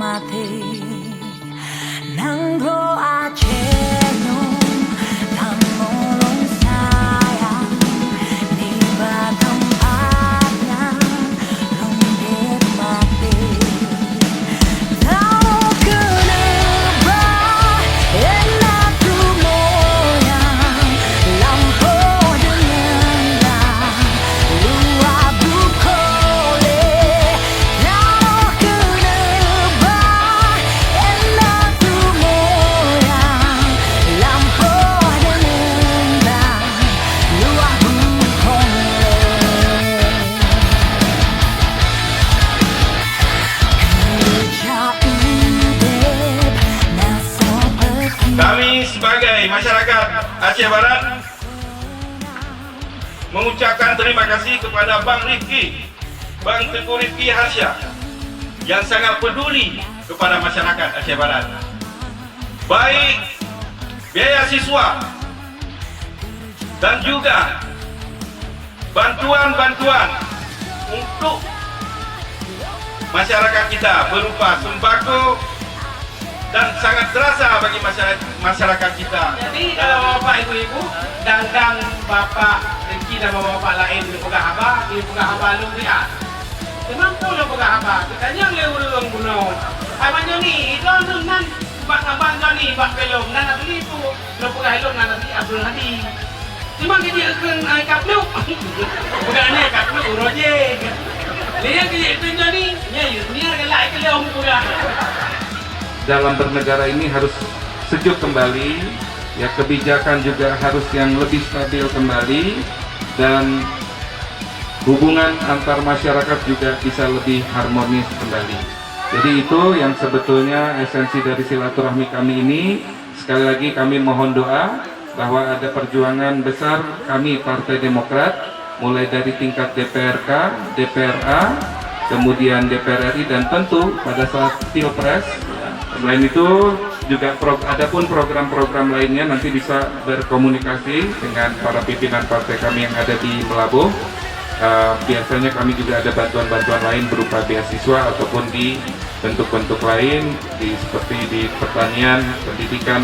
mati nang doa cenung kang molong sayang di tempatnya longgit mati tahu kenapa enak tu moyang lampu dengan luar bukole tahu kenapa enak tu moyang lampu dengan luar bukole Kami sebagai masyarakat Aceh Barat mengucapkan terima kasih kepada Bang Rifki, Bang Tengku Rifki Harsha yang sangat peduli kepada masyarakat Aceh Barat. Baik biaya siswa dan juga bantuan-bantuan untuk masyarakat kita berupa sembako dan sangat terasa bagi masyarakat kita. Jadi kalau bapak ibu-ibu dan bapak Riki dan bapak lain di pegang haba, lu lihat. Memang pun lu pegang haba. Katanya lewat gunung. Abang Joni itu nan bak abang Joni bak belum nan beli itu lu pegang helm nan nanti Abdul Hadi. Cuma kerja akan kaplu. Pegang ni kaplu roje. Lihat kerja itu Joni, ya ni harga lain ke lewat pegang. Dalam bernegara ini harus sejuk kembali, ya kebijakan juga harus yang lebih stabil kembali dan hubungan antar masyarakat juga bisa lebih harmonis kembali. Jadi itu yang sebetulnya esensi dari silaturahmi kami ini. Sekali lagi kami mohon doa bahwa ada perjuangan besar kami Partai Demokrat mulai dari tingkat DPRK, DPRA, kemudian DPR RI dan tentu pada saat Pilpres. Selain itu juga adapun program-program lainnya nanti bisa berkomunikasi dengan para pimpinan partai kami yang ada di Melabuh. Biasanya kami juga ada bantuan-bantuan lain berupa beasiswa ataupun di bentuk-bentuk lain seperti di pertanian, pendidikan.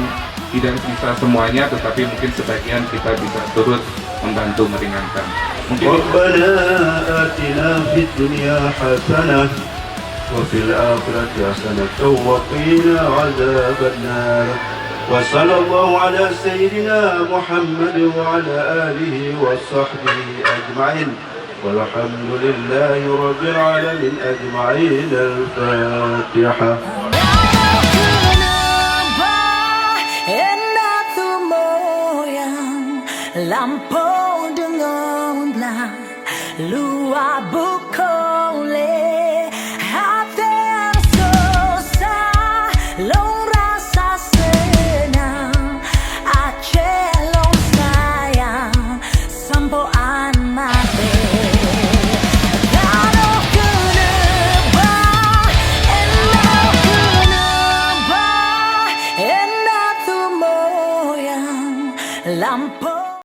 Tidak bisa semuanya, tetapi mungkin sebagian kita bisa turut membantu meringankan. Mungkin Rabbana atina fid dunya hasanah وفي الآخرة حسنة وقنا عذاب النار وصلى الله على سيدنا محمد وعلى آله وصحبه أجمعين والحمد لله رب العالمين أجمعين الفاتحة Lampu